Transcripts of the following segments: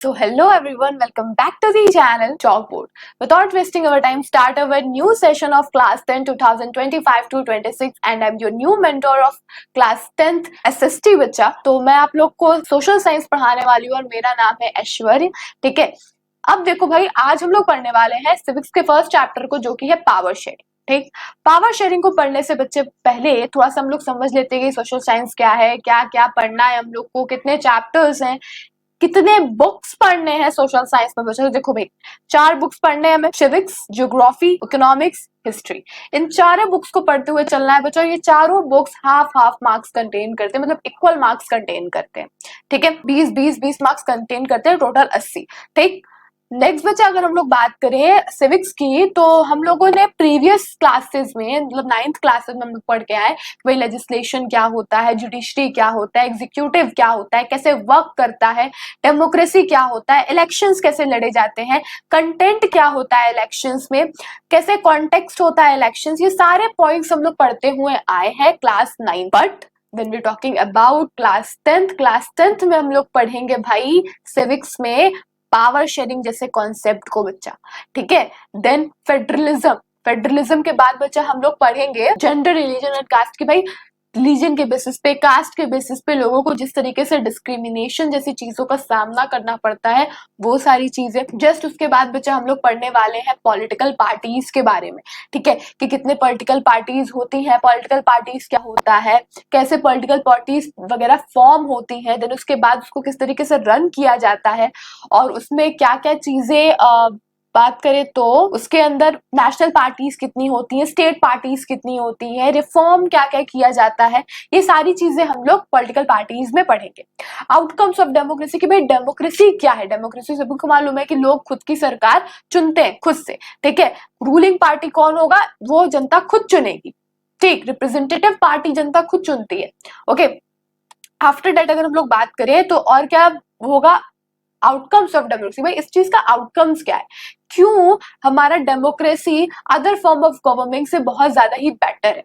So hello everyone, welcome back to the channel Chalkboard. Without wasting our time, start our new session of class 10 2025 to 26 and I'm your new mentor of class 10th SST बच्चा। तो मैं आप लोग को social science पढ़ाने वाली हूँ और मेरा नाम है ऐश्वर्य। ठीक है, अब देखो भाई, आज हम लोग पढ़ने वाले हैं सिविक्स के फर्स्ट चैप्टर को, जो कि है पावर शेयरिंग। ठीक, पावर शेयरिंग को पढ़ने से बच्चे पहले थोड़ा सा हम लोग समझ लेते हैं कि सोशल साइंस क्या है, क्या क्या पढ़ना है हम लोग को, कितने चैप्टर्स हैं, कितने बुक्स पढ़ने हैं सोशल साइंस में। बच्चों देखो भाई, 4 बुक्स पढ़ने हैं हमें, सिविक्स, ज्योग्राफी, इकोनॉमिक्स, हिस्ट्री। इन चारों बुक्स को पढ़ते हुए चलना है बच्चों। ये चारों books half half marks contain करते हैं, मतलब इक्वल मार्क्स कंटेन करते हैं। ठीक है, 20 मार्क्स कंटेन करते हैं, टोटल 80। ठीक, नेक्स्ट बच्चा अगर हम लोग बात करें सिविक्स की, तो हम लोगों ने प्रीवियस क्लासेस में, मतलब 9th क्लासेस में हम लोग पढ़ के आए भाई लेजिस्लेशन क्या होता है, जुडिशरी क्या होता है, एग्जीक्यूटिव क्या होता है, कैसे वर्क करता है, डेमोक्रेसी क्या होता है, इलेक्शंस कैसे लड़े जाते हैं, कंटेंट क्या होता है इलेक्शंस में, कैसे कॉन्टेक्स्ट होता है इलेक्शंस। ये सारे पॉइंट्स हम लोग पढ़ते हुए आए हैं class 9। But when we're talking about class 10th में हम लोग पढ़ेंगे भाई सिविक्स में पावर शेयरिंग जैसे कॉन्सेप्ट को बच्चा। ठीक है, देन फेडरलिज्म के बाद बच्चा हम लोग पढ़ेंगे जेंडर, रिलीजन और कास्ट की। भाई रिलीजन के बेसिस पे, कास्ट के बेसिस पे लोगों को जिस तरीके से डिस्क्रिमिनेशन जैसी चीजों का सामना करना पड़ता है, वो सारी चीजें। जस्ट उसके बाद बच्चा हम लोग पढ़ने वाले हैं पॉलिटिकल पार्टीज के बारे में। ठीक है, कि कितने पॉलिटिकल पार्टीज होती हैं, पॉलिटिकल पार्टीज क्या होता है, कैसे पॉलिटिकल पार्टीज वगैरह फॉर्म होती है, देन उसके बाद उसको किस तरीके से रन किया जाता है, और उसमें क्या क्या चीजें बात करें तो उसके अंदर नेशनल पार्टीज कितनी होती हैं, स्टेट पार्टीज कितनी होती हैं, रिफॉर्म क्या क्या किया जाता है। ये सारी चीजें हम लोग पॉलिटिकल पार्टीज में पढ़ेंगे। आउटकम्स ऑफ डेमोक्रेसी की, भाई डेमोक्रेसी क्या है। डेमोक्रेसी सभी को मालूम है कि लोग खुद की सरकार चुनते हैं खुद से। ठीक है, रूलिंग पार्टी कौन होगा, वो जनता खुद चुनेगी। ठीक, रिप्रेजेंटेटिव पार्टी जनता खुद चुनती है। ओके, आफ्टर डेट अगर हम लोग बात करें तो और क्या होगा, आउटकम्स ऑफ डेमोक्रेसी। भाई इस चीज का आउटकम्स क्या है, क्यों हमारा democracy other form of government से बहुत ज्यादा ही बेटर है।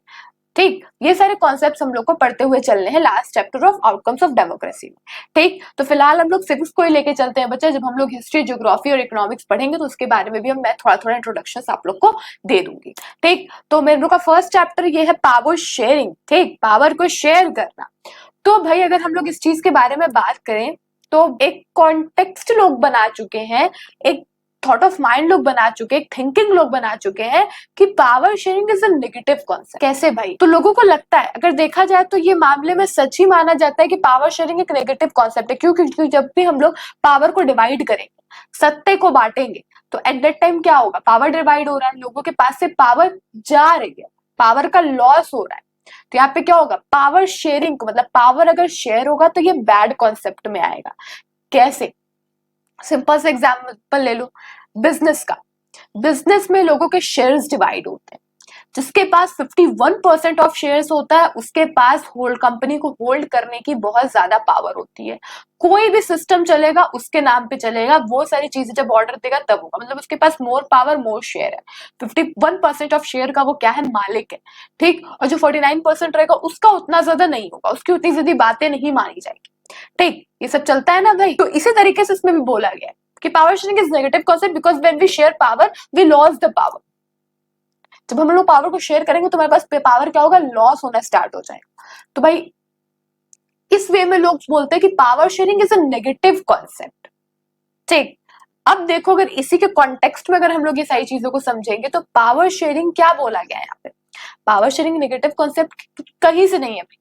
ठीक, ये सारे कॉन्सेप्ट्स हम लोग को पढ़ते हुए चलने हैं last chapter of outcomes of democracy में। ठीक, तो फिलहाल हम लोग सिविक्स को ही लेके चलते हैं बच्चे। जब हम लोग हिस्ट्री, ज्योग्राफी और इकोनॉमिक्स पढ़ेंगे तो उसके बारे में भी मैं थोड़ा थोड़ा इंट्रोडक्शन आप लोग को दे दूंगी। ठीक, तो मेरे लोग का फर्स्ट चैप्टर ये है पावर शेयरिंग। ठीक, पावर को शेयर करना। तो भाई अगर हम लोग इस चीज के बारे में बात करें तो एक कॉन्टेक्स्ट लोग बना चुके हैं, एक थॉट ऑफ माइंड लोग बना चुके हैं, एक थिंकिंग लोग बना चुके हैं कि power sharing is a negative concept. कैसे भाई, तो लोगों को लगता है, अगर देखा जाए तो ये मामले में सच ही माना जाता है कि पावर शेयरिंग एक नेगेटिव कॉन्सेप्ट है। क्यों? क्योंकि जब भी हम लोग पावर को डिवाइड करेंगे, सत्ते को बांटेंगे, तो एट दैट टाइम क्या होगा, पावर डिवाइड हो रहा है, लोगों के पास से पावर जा रही है, पावर का लॉस हो रहा है। तो यहाँ पे क्या होगा, पावर शेयरिंग को, मतलब पावर अगर शेयर होगा तो ये बैड कॉन्सेप्ट में आएगा। कैसे, सिंपल से एग्जाम्पल ले लो बिजनेस का। बिजनेस में लोगों के शेयर्स डिवाइड होते हैं। जिसके पास 51% ऑफ शेयर्स होता है उसके पास होल्ड, कंपनी को होल्ड करने की बहुत ज्यादा पावर होती है। कोई भी सिस्टम चलेगा उसके नाम पे चलेगा, वो सारी चीजें जब ऑर्डर देगा तब होगा, मतलब उसके पास मोर पावर, मोर शेयर है। 51% ऑफ शेयर का वो क्या है, मालिक है। ठीक, और जो 49% रहेगा उसका उतना ज्यादा नहीं होगा, उसकी उतनी ज्यादा बातें नहीं मानी जाएगी। ठीक, ये सब चलता है ना भाई। तो इसी तरीके से इसमें भी बोला गया है कि power sharing is negative concept because when we share power we loss the power. जब हम लोग पावर को शेयर करेंगे तो हमारे पास पावर क्या होगा, लॉस होना स्टार्ट हो जाएगा। तो भाई इस वे में लोग बोलते हैं कि power sharing is a negative concept. ठीक, अब देखो अगर इसी के कॉन्टेक्स्ट में अगर हम लोग ये सारी चीजों को समझेंगे तो पावर शेयरिंग क्या बोला गया है यहाँ पे। पावर शेयरिंग नेगेटिव कॉन्सेप्ट कहीं से नहीं है भाई।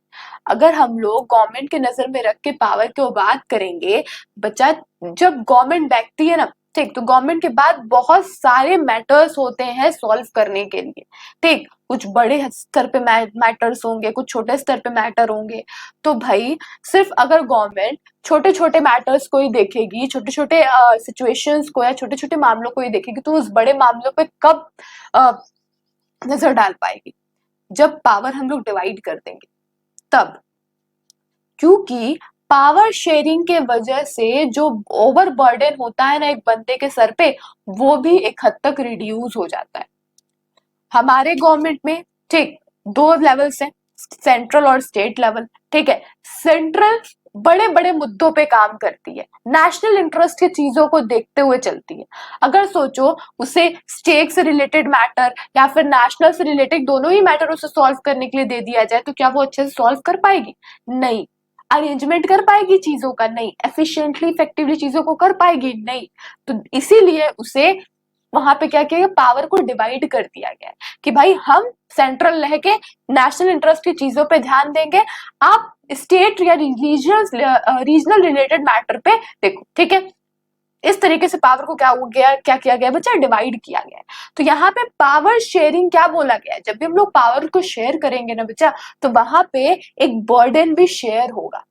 अगर हम लोग गवर्नमेंट के नजर में रख के पावर की बात करेंगे बच्चा, जब गवर्नमेंट बैठती है ना, ठीक, तो गवर्नमेंट के बाद बहुत सारे मैटर्स होते हैं सॉल्व करने के लिए। ठीक, कुछ बड़े स्तर पे मैटर्स होंगे, कुछ छोटे स्तर पे मैटर होंगे। तो भाई सिर्फ अगर गवर्नमेंट छोटे छोटे मैटर्स को ही देखेगी, छोटे छोटे सिचुएशंस को या छोटे छोटे मामलों को ही देखेगी, तो उस बड़े मामलों पे कब नजर डाल पाएगी, जब पावर हम लोग डिवाइड कर देंगे तब। क्योंकि पावर शेयरिंग के वजह से जो ओवर बर्डन होता है ना एक बंदे के सर पे, वो भी एक हद तक रिड्यूस हो जाता है। हमारे गवर्नमेंट में ठीक 2 लेवल्स हैं, सेंट्रल और स्टेट लेवल। ठीक है, सेंट्रल बड़े बड़े मुद्दों पे काम करती है, नेशनल इंटरेस्ट की चीजों को देखते हुए चलती है। अगर सोचो उसे स्टेट से रिलेटेड मैटर या फिर नेशनल से रिलेटेड दोनों ही मैटर उसे सॉल्व करने के लिए दे दिया जाए तो क्या वो अच्छे से सॉल्व कर पाएगी? नहीं। अरेंजमेंट कर पाएगी चीजों का? नहीं। एफिशिएंटली इफेक्टिवली चीजों को कर पाएगी? नहीं। तो इसीलिए उसे वहां पे क्या किया गया, पावर को डिवाइड कर दिया गया कि भाई हम सेंट्रल रह के नेशनल इंटरेस्ट की चीजों पे ध्यान देंगे, आप स्टेट या रीजनल रिलेटेड मैटर पे देखो, ठीक है। इस तरीके से पावर को क्या हो गया, क्या किया गया बच्चा, डिवाइड किया गया है। तो यहाँ पे पावर शेयरिंग क्या बोला गया है, जब भी हम लोग पावर को शेयर करेंगे ना बच्चा, तो वहां पे एक बर्डन भी शेयर होगा।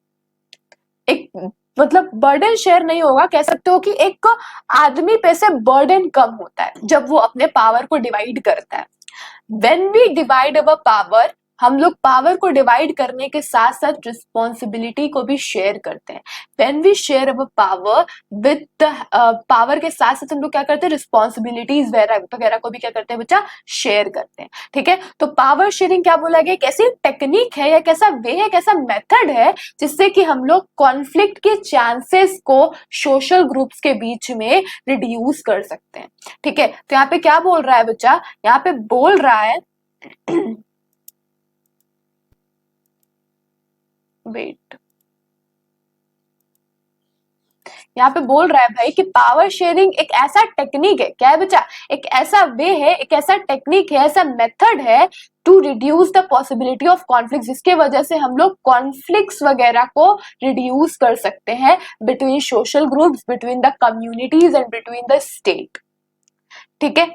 एक मतलब बर्डन शेयर नहीं होगा, कह सकते हो कि एक आदमी पे से बर्डन कम होता है जब वो अपने पावर को डिवाइड करता है। When we divide our power, हम लोग पावर को डिवाइड करने के साथ साथ रिस्पॉन्सिबिलिटी को भी शेयर करते हैं। When we share our power with power के साथ साथ हम लोग क्या करते हैं, रिस्पॉन्सिबिलिटीज वगैरह को भी क्या करते हैं बच्चा, शेयर करते हैं, ठीक है। तो पावर शेयरिंग क्या बोला गया, कैसी टेक्निक है या कैसा वे है, कैसा मेथड है जिससे कि हम लोग कॉन्फ्लिक्ट के चांसेस को सोशल ग्रुप्स के बीच में रिड्यूस कर सकते हैं, ठीक है। तो यहाँ पे क्या बोल रहा है बच्चा, यहाँ पे बोल रहा है वेट, यहाँ पे बोल रहा है भाई कि पावर शेयरिंग एक ऐसा टेक्निक है, क्या है बच्चा, एक ऐसा वे है, एक ऐसा टेक्निक है, ऐसा मेथड है to reduce the possibility of conflict, जिसके वजह से हम लोग कॉन्फ्लिक्ट्स वगैरह को रिड्यूस कर सकते हैं between social groups, between the communities and between the state, ठीक है।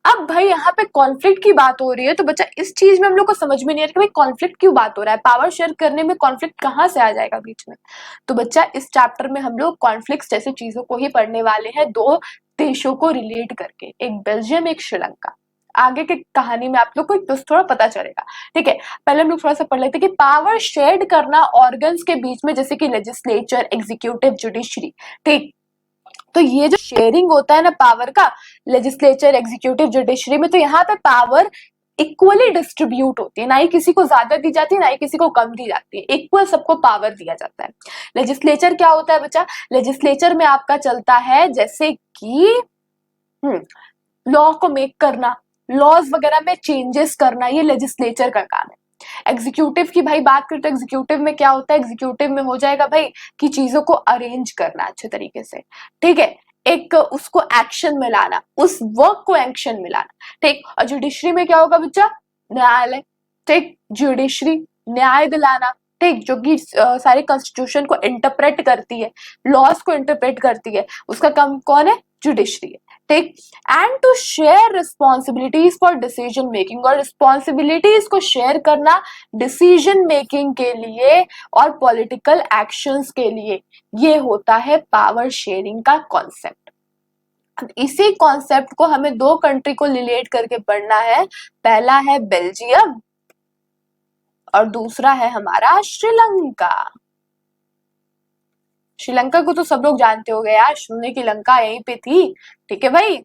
अब भाई यहाँ पे कॉन्फ्लिक्ट की बात हो रही है, तो बच्चा इस चीज में हम लोग को समझ में नहीं आ रहा कि भाई कॉन्फ्लिक्ट क्यों बात हो रहा है, पावर शेयर करने में कॉन्फ्लिक्ट कहाँ से आ जाएगा बीच में। तो बच्चा इस चैप्टर में हम लोग कॉन्फ्लिक्ट जैसे चीजों को ही पढ़ने वाले हैं, दो देशों को रिलेट करके, एक बेल्जियम एक श्रीलंका। आगे की कहानी में आप लोग को थोड़ा पता चलेगा, ठीक है। पहले हम लोग थोड़ा सा पढ़ लेते हैं कि पावर शेयर करना ऑर्गन्स के बीच में, जैसे कि लेजिस्लेचर, एग्जीक्यूटिव, जुडिशरी, ठीक। तो ये जो शेयरिंग होता है ना पावर का, लेजिस्लेचर, एग्जीक्यूटिव, जुडिशरी में, तो यहाँ पे पावर इक्वली डिस्ट्रीब्यूट होती है, ना ही किसी को ज्यादा दी जाती है ना ही किसी को कम दी जाती है, इक्वल सबको पावर दिया जाता है। लेजिस्लेचर क्या होता है बच्चा, लेजिस्लेचर में आपका चलता है जैसे कि लॉ को मेक करना, लॉज वगैरह में चेंजेस करना, ये लेजिस्लेचर का काम है। एग्जीक्यूटिव की भाई बात करते हैं, एग्जीक्यूटिव में क्या होता है, एग्जीक्यूटिव में हो जाएगा भाई कि चीजों को अरेंज करना अच्छे तरीके से, ठीक है, एक उसको एक्शन में लाना, उस वर्क को एक्शन में लाना, ठीक। और जुडिशरी में क्या होगा बच्चा, न्यायालय, ठीक, जुडिशरी न्याय दिलाना, ठीक, जो कि सारे कॉन्स्टिट्यूशन को इंटरप्रेट करती है, लॉज को इंटरप्रेट करती है, उसका काम कौन है, जुडिशरी है, ठीक। And to share responsibilities for decision making, और रिस्पॉन्सिबिलिटीज को शेयर करना डिसीजन मेकिंग के लिए और पॉलिटिकल एक्शंस के लिए, ये होता है पावर शेयरिंग का कॉन्सेप्ट। इसी कॉन्सेप्ट को हमें दो कंट्री को रिलेट करके पढ़ना है, पहला है बेल्जियम और दूसरा है हमारा श्रीलंका। श्रीलंका को तो सब लोग जानते हो गए यार, सोने की लंका यहीं पे थी, ठीक है भाई,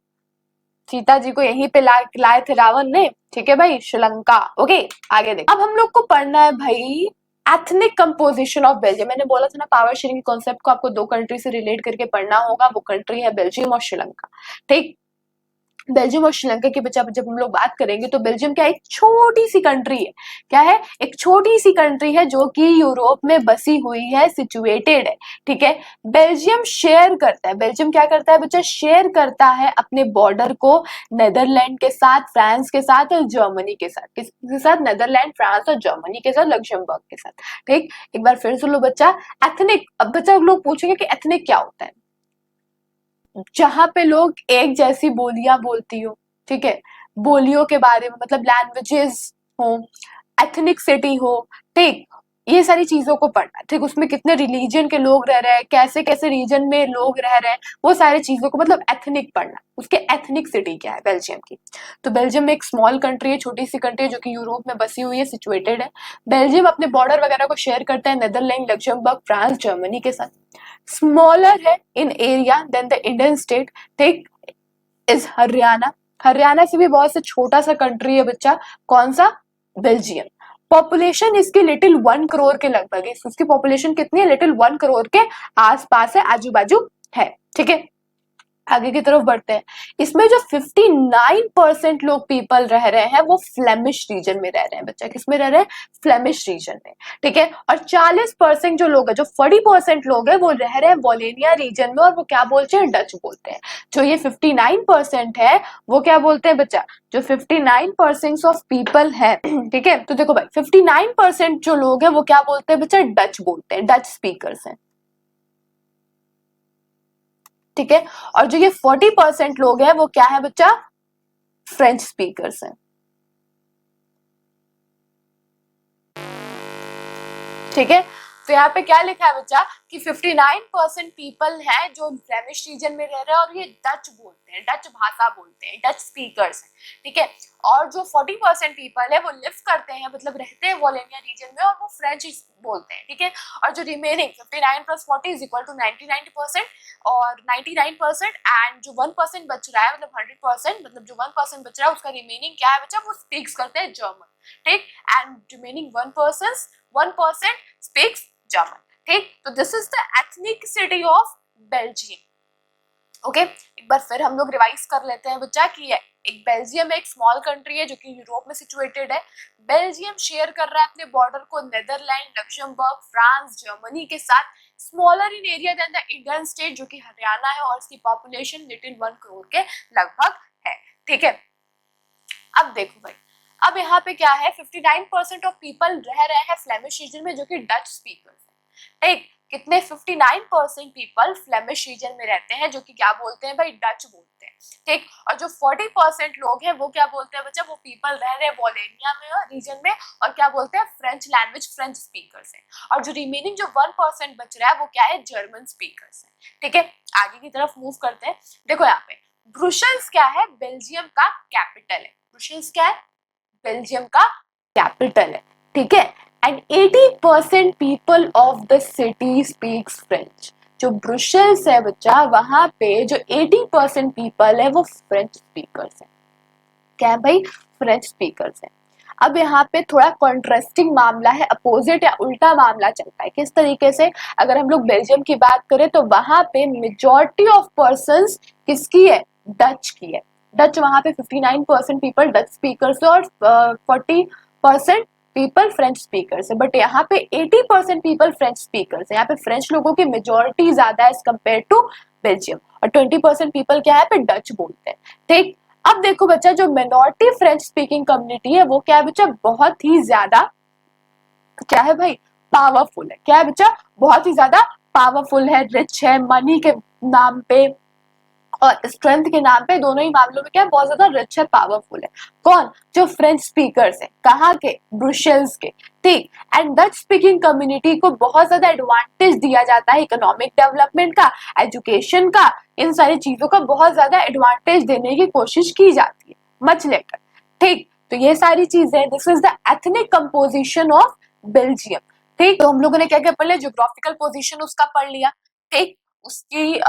सीता जी को यहीं पे लाए थे रावण ने, ठीक है भाई, श्रीलंका। ओके, आगे देख, अब हम लोग को पढ़ना है भाई एथनिक कंपोजिशन ऑफ बेल्जियम। मैंने बोला था ना पावर शेयरिंग के कॉन्सेप्ट को आपको दो कंट्री से रिलेट करके पढ़ना होगा, वो कंट्री है बेल्जियम और श्रीलंका, ठीक। बेल्जियम और श्रीलंका की बच्चा जब हम लोग बात करेंगे तो बेल्जियम क्या एक छोटी सी कंट्री है, क्या है, एक छोटी सी कंट्री है जो कि यूरोप में बसी हुई है, सिचुएटेड है, ठीक है। बेल्जियम शेयर करता है, बेल्जियम क्या करता है बच्चा, शेयर करता है अपने बॉर्डर को नेदरलैंड के साथ, फ्रांस के साथ और जर्मनी के साथ, किसके साथ, नेदरलैंड, फ्रांस और जर्मनी के साथ, लक्जमबर्ग के साथ, ठीक। एक बार फिर सुन लो बच्चा, एथनिक, अब बच्चा लोग पूछेंगे कि एथनिक क्या होता है, जहां पे लोग एक जैसी बोलियां बोलती हो, ठीक है, बोलियों के बारे में मतलब लैंग्वेजेस हो, एथनिकसिटी हो, ठीक, ये सारी चीजों को पढ़ना, ठीक। उसमें कितने रिलीजन के लोग रह रहे हैं, कैसे कैसे रीजन में लोग रह रहे हैं, वो सारी चीजों को मतलब एथनिक पढ़ना, उसके एथनिकसिटी क्या है बेल्जियम की। तो बेल्जियम में एक स्मॉल कंट्री है, छोटी सी कंट्री है जो कि यूरोप में बसी हुई है, सिचुएटेड है। बेल्जियम अपने बॉर्डर वगैरह को शेयर करता है नेदरलैंड, लक्जमबर्ग, फ्रांस, जर्मनी के साथ। स्मॉलर है in area than the Indian state, ठीक, इज हरियाणा। हरियाणा से भी बहुत से छोटा सा कंट्री है बच्चा, कौन सा, बेल्जियम। पॉपुलेशन इसकी लिटिल 1 करोड़ के लगभग है, उसकी पॉपुलेशन कितनी है, लिटिल 1 करोड़ के आसपास है, आजू बाजू है। ठीक है, आगे की तरफ बढ़ते हैं। इसमें जो 59% लोग पीपल रह रहे हैं वो फ्लेमिश रीजन में रह रहे हैं बच्चा, किस में रह रहे हैं, फ्लेमिश रीजन में। ठीक है, और 40% जो लोग है, जो 40% लोग है वो रह रहे हैं वोलेनिया रीजन में, और वो क्या बोलते हैं, डच बोलते हैं। जो ये 59% है वो क्या बोलते हैं बच्चा, जो 59% ऑफ पीपल है, ठीक है, तो देखो भाई 59% जो लोग है वो क्या बोलते हैं बच्चा, डच बोलते हैं, डच स्पीकर्स हैं। ठीक है, और जो ये 40% लोग हैं वो क्या है बच्चा, फ्रेंच स्पीकर्स हैं। ठीक है, तो यहाँ पे क्या लिखा है बच्चा कि 59% पीपल हैं जो फ्लेमिश रीजन में रह रहे हैं और ये डच बोलते हैं, डच भाषा बोलते हैं, डच स्पीकर्स हैं। ठीक है, और जो 40% पीपल है वो लिव करते हैं, मतलब रहते हैं वोलेनिया रीजन में, और वो फ्रेंच बोलते हैं। ठीक है, और जो रिमेनिंग 59 + 40 = 99%, और 99% एंड जो 1% बच रहा है, मतलब 100%, मतलब जो 1% बच रहा है उसका रिमेनिंग क्या है बच्चा, वो स्पीक्स करते हैं जर्मन। ठीक, एंड रिमेनिंग 1% स्पीक्स जर्मन। ठीक, तो this is the ethnicity of Belgium. Okay, एक बार फिर हम लोग रिवाइज कर लेते हैं बच्चा कि एक बेल्जियम एक स्मॉल कंट्री है जो कि यूरोप में सिचुएटेड है। बेल्जियम शेयर कर रहा है अपने बॉर्डर को नेदरलैंड, लक्समबर्ग, फ्रांस, जर्मनी के साथ, smaller in area than the Indian state जो कि हरियाणा है, और इसकी पॉपुलेशन लिटिल 1 करोड़ के लगभग है। ठीक है, अब देखो भाई, अब यहाँ पे क्या है, 59% ऑफ पीपल रह रहे हैं फ्लेमिश रीजन में जो कि डच स्पीकर्स हैं। ठीक, कितने, 59% पीपल फ्लेमिश रीजन में रहते हैं जो कि क्या बोलते हैं भाई, डच बोलते हैं। ठीक, और जो 40% लोग हैं वो क्या बोलते हैं बच्चा, वो पीपल रह रहे हैं वोलेनिया में रीजन में, और क्या बोलते हैं, फ्रेंच लैंग्वेज, फ्रेंच स्पीकर्स हैं। और जो रिमेनिंग जो 1% बच रहा है वो क्या है, जर्मन स्पीकर्स हैं। ठीक है, आगे की तरफ मूव करते हैं। देखो यहाँ पे ब्रुसेल्स क्या है, बेल्जियम का कैपिटल है। ब्रुसेल्स क्या है, बेल्जियम का कैपिटल है। ठीक है, and 80% people of the city speaks French. जो ब्रुसेल्स है बच्चा, वहां पे जो 80% पीपल है वो फ्रेंच स्पीकर्स है। क्या है भाई, फ्रेंच स्पीकर्स है। अब यहाँ पे थोड़ा कॉन्ट्रास्टिंग मामला है, अपोजिट या उल्टा मामला चलता है। किस तरीके से, अगर हम लोग बेल्जियम की बात करें तो वहां पे मेजॉरिटी ऑफ पर्संस किसकी है, डच की है। डच वहां पे 59% पीपल डच स्पीकर्स है, और 40% पीपल फ्रेंच स्पीकर्स है। बट यहाँ पे 80% पीपल फ्रेंच स्पीकर्स है, यहाँ पे फ्रेंच लोगों की मेजोरिटी ज्यादा है एज कम्पेयर टू बेल्जियम, और 20% पीपल क्या है पे डच बोलते हैं। ठीक, अब देखो बच्चा, जो मिनोरिटी फ्रेंच स्पीकिंग कम्युनिटी है वो क्या है बच्चा, बहुत ही ज्यादा क्या है भाई, पावरफुल है। क्या है बच्चा, बहुत ही ज्यादा पावरफुल है, रिच है, मनी के नाम पे और स्ट्रेंथ के नाम पे, दोनों ही मामलों में क्या है, बहुत ज्यादा रिच है, पावरफुल है। कौन, जो फ्रेंच स्पीकर्स है, कहाँ के, ब्रुसेल्स के। ठीक, एंड डच स्पीकिंग कम्युनिटी को बहुत ज्यादा एडवांटेज दिया जाता है, इकोनॉमिक डेवलपमेंट का, एजुकेशन का, इन सारी चीजों का बहुत ज्यादा एडवांटेज देने की कोशिश की जाती है, मच लेकर। ठीक, तो ये सारी चीजें, this is the ethnic composition of Belgium. ठीक, तो हम लोगों ने क्या क्या पढ़ लिया, ज्योग्राफिकल पोजीशन उसका पढ़ लिया। ठीक, उसकी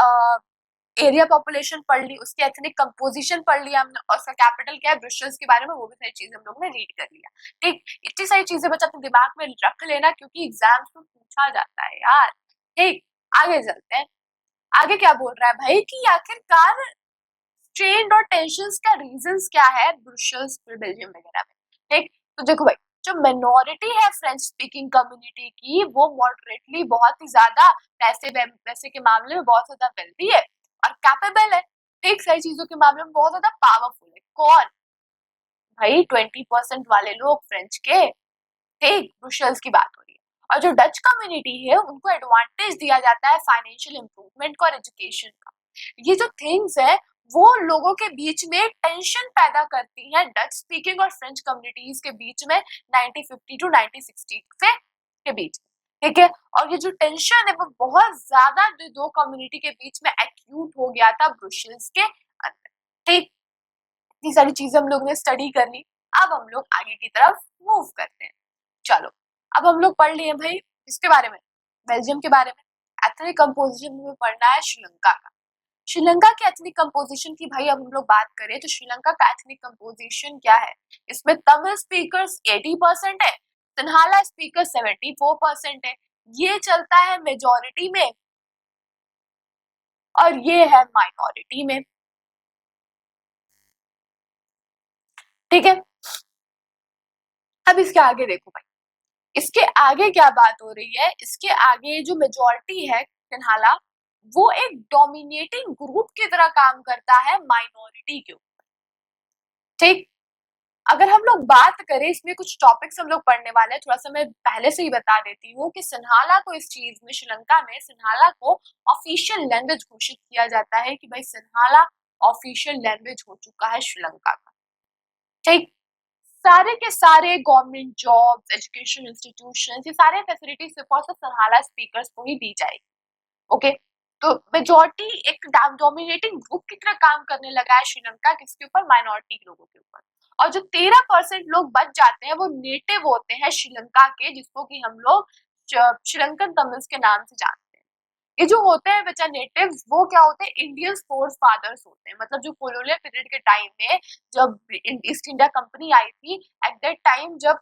एरिया पॉपुलेशन पढ़ ली, उसकी एथनिक कंपोजिशन पढ़ लिया हमने, और उसका कैपिटल क्या है, ब्रुसेल्स के बारे में वो भी सारी चीजें हम लोगों ने रीड कर लिया। ठीक, इतनी सारी चीजें बच्चा अपने दिमाग में रख लेना, क्योंकि एग्जाम्स में पूछा जाता है यार। ठीक, आगे चलते हैं। आगे क्या बोल रहा है भाई कि आखिरकार स्ट्रेन और टेंशन का रीजंस क्या है ब्रुसेल्स, बेल्जियम वगैरह में। ठीक, तो देखो भाई, जो मिनोरिटी है फ्रेंच स्पीकिंग कम्युनिटी की, वो मॉडरेटली बहुत ही ज्यादा पैसे के मामले में बहुत ज्यादा वेल्दी है और कैपेबल है। ठीक, सारी चीजों के मामले में बहुत ज्यादा पावरफुल है। कौन भाई, 20% वाले लोग फ्रेंच के। ठीक, ब्रुसेल्स की बात हो रही है। और जो डच कम्युनिटी है उनको एडवांटेज दिया जाता है फाइनेंशियल इंप्रूवमेंट का और एजुकेशन का। ये जो थिंग्स है वो लोगों के बीच में टेंशन पैदा करती है, डच स्पीकिंग और फ्रेंच कम्युनिटीज के बीच में 1950 टू 1960 से के बीच। ठीक है, और ये जो टेंशन है वो बहुत ज्यादा दो कम्युनिटी के बीच में एक्यूट हो गया था ब्रुसेल्स के अंदर। ठीक, इतनी सारी चीजें हम लोग ने स्टडी कर ली। अब हम लोग आगे की तरफ मूव करते हैं। चलो, अब हम लोग पढ़ लिए भाई इसके बारे में, बेल्जियम के बारे में। एथनिक कंपोजिशन में पढ़ना है श्रीलंका का। श्रीलंका के एथनिक कंपोजिशन की भाई अब हम लोग बात करें तो श्रीलंका का एथनिक कंपोजिशन क्या है, इसमें तमिल स्पीकर्स 80% है, सिन्हाला स्पीकर 74% है, ये चलता है मेजॉरिटी में और ये है माइनॉरिटी में। ठीक है, अब इसके आगे देखो भाई, इसके आगे क्या बात हो रही है, इसके आगे जो मेजॉरिटी है सिन्हाला, वो एक डोमिनेटिंग ग्रुप की तरह काम करता है माइनॉरिटी के ऊपर। ठीक, अगर हम लोग बात करें, इसमें कुछ टॉपिक्स हम लोग पढ़ने वाले हैं, थोड़ा सा मैं पहले से ही बता देती हूँ कि सिन्हाला को इस चीज में, श्रीलंका में सिन्हाला को ऑफिशियल लैंग्वेज घोषित किया जाता है कि भाई सिन्हाला ऑफिशियल लैंग्वेज हो चुका है श्रीलंका का। ठीक, सारे के सारे गवर्नमेंट जॉब्स, एजुकेशन इंस्टीट्यूशन, ये सारे फैसिलिटीज सिर्फ और सिर्फ सिन्हाला स्पीकर्स को ही दी जाएगी। ओके, तो मेजॉरिटी एक डोमिनेटिंग ग्रुप की तरह काम करने लगा है श्रीलंका, किसके ऊपर, माइनॉरिटी लोगों के ऊपर। और जो 13% लोग बच जाते हैं वो नेटिव होते हैं श्रीलंका के, जिसको कि हम लोग श्रीलंकन तमिल्स के नाम से जानते हैं। ये जो होते हैं बच्चा नेटिव्स, वो क्या होते हैं, इंडियन फोर फादर्स होते हैं। मतलब जो कोलोनियल पीरियड के टाइम में जब ईस्ट इंडिया कंपनी आई थी, एट दैट टाइम जब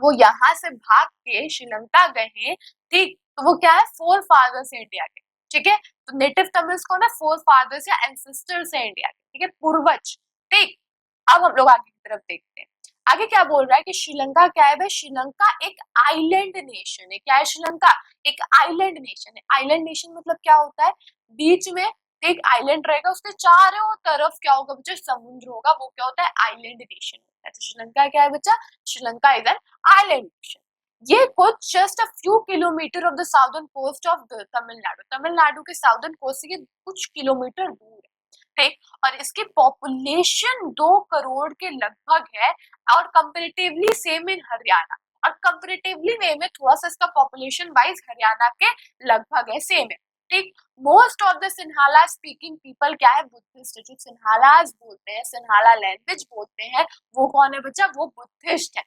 वो यहाँ से भाग के श्रीलंका गए हैं, ठीक, तो वो क्या है, फोर फादर्स है इंडिया के। ठीक है, तो नेटिव तमिल्स को ना फोर फादर्स या एंसेस्टर्स है इंडिया के, ठीक है, पूर्वज। ठीक, अब हम लोग आगे की तरफ देखते हैं। आगे क्या बोल रहा है कि श्रीलंका क्या है भाई, श्रीलंका एक आइलैंड नेशन है। क्या है श्रीलंका, एक आइलैंड नेशन है। आइलैंड नेशन मतलब क्या होता है, बीच में एक आइलैंड रहेगा, उसके चारों तरफ क्या होगा बच्चा, समुद्र होगा, वो क्या होता है, आइलैंड नेशन होता है। तो श्रीलंका क्या है बच्चा, Sri Lanka is an island nation. ये कुछ just a few kilometre off the southern coast of Tamil Nadu, Tamil Nadu के साउदर्न कोस्ट से कुछ किलोमीटर दूर है। ठीक, और इसकी पॉपुलेशन 2 करोड़ के लगभग है, और कंपैरेटिवली सेम इन हरियाणा, और कंपैरेटिवली वे में थोड़ा सा इसका पॉपुलेशन वाइज हरियाणा के लगभग है, सेम है। ठीक, most of the Sinhala speaking people क्या है, बुद्धिस्ट, जो सिन्हालाज बोलते हैं, सिन्हाला लैंग्वेज बोलते हैं, वो कौन है बच्चा, वो बुद्धिस्ट है।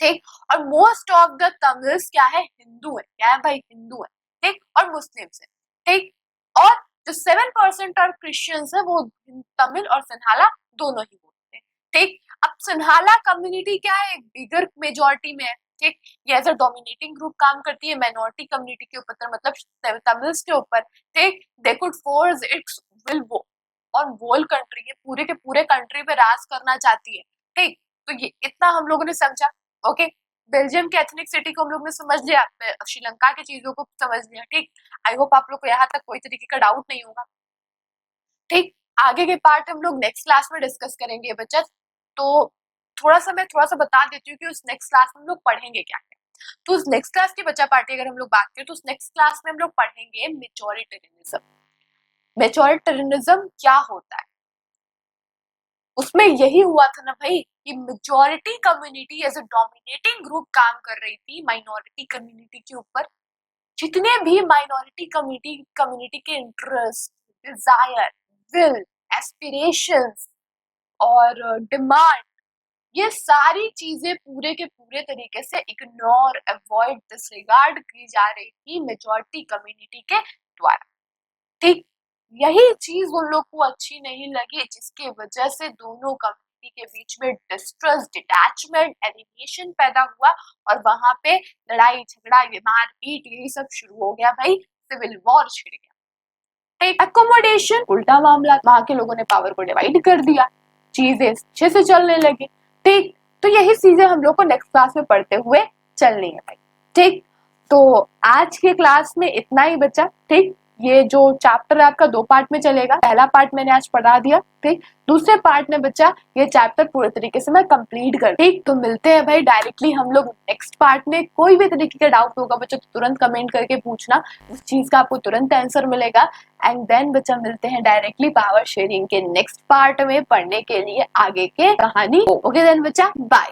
ठीक, और मोस्ट ऑफ द तमिल्स क्या है, हिंदू है। क्या है भाई, हिंदू है। ठीक, और मुस्लिम्स है। ठीक, और जो 7% और क्रिश्चियंस है वो तमिल और सिन्हाला दोनों ही बोलते हैं। ठीक, अब सिन्हाला कम्युनिटी क्या है, एक बिगर मेजॉरिटी में है। ठीक, ये एज अ डोमिनेटिंग ग्रुप काम करती है माइनॉरिटी कम्युनिटी के ऊपर, मतलब तमिल्स के ऊपर। ठीक, they could force it's will वो ऑन होल कंट्री, ये पूरे के पूरे कंट्री पे राज करना चाहती है। ठीक, तो ये इतना हम लोगों ने समझा। ओके, बेल्जियम के एथनिसिटी को हम लोग ने समझ लिया, श्रीलंका की चीजों को समझ लिया। ठीक, आई होप आप लोग को यहाँ तक कोई तरीके का डाउट नहीं होगा। ठीक, आगे के पार्ट हम लोग नेक्स्ट क्लास में डिस्कस करेंगे बच्चा। तो मैं थोड़ा सा बता देती हूँ कि उस नेक्स्ट क्लास में हम लोग पढ़ेंगे क्या क्या। तो उस नेक्स्ट क्लास की बच्चा पार्टी अगर हम लोग बात करें, तो उस नेक्स्ट क्लास में हम लोग पढ़ेंगे मेजॉरिटेरियनिज्म। मेजॉरिटेरियनिज्म क्या होता है, उसमें यही हुआ था ना भाई कि majority community as a dominating group काम कर रही थी माइनॉरिटी कम्युनिटी के ऊपर। जितने भी माइनॉरिटी कम्युनिटी के इंटरेस्ट, डिजायर, विल, एस्पिरेशंस और डिमांड, ये सारी चीजें पूरे के पूरे तरीके से इग्नोर, अवॉइड, डिसरिगार्ड की जा रही थी मेजॉरिटी कम्युनिटी के द्वारा। ठीक, यही चीज उन लोग को अच्छी नहीं लगी, जिसकी वजह से दोनों कम्युनिटी के बीच में डिस्ट्रस्ट, डिटैचमेंट, एलिनेशन पैदा हुआ, और वहां पे लड़ाई झगड़ा, मारपीट, यही सब शुरू हो गया भाई, सिविल वॉर छिड़ गया। ठीक, एकोमोडेशन उल्टा मामला, वहां के लोगों ने पावर को डिवाइड कर दिया, चीजें अच्छे से चलने लगी। ठीक, तो यही चीजें हम लोग को नेक्स्ट क्लास में पढ़ते हुए चलनी है भाई। ठीक, तो आज के क्लास में इतना ही बच्चा। ठीक, ये जो चैप्टर है आपका 2 पार्ट में चलेगा, पहला पार्ट मैंने आज पढ़ा दिया। ठीक, दूसरे पार्ट में बच्चा ये चैप्टर पूरे तरीके से मैं कंप्लीट कर। ठीक, तो मिलते हैं भाई डायरेक्टली हम लोग नेक्स्ट पार्ट में। कोई भी तरीके का डाउट होगा बच्चा तो तुरंत कमेंट करके पूछना, उस चीज का आपको तुरंत आंसर मिलेगा। एंड देन बच्चा मिलते हैं डायरेक्टली पावर शेयरिंग के नेक्स्ट पार्ट में पढ़ने के लिए आगे के कहानी। ओके देन बच्चा, बाय।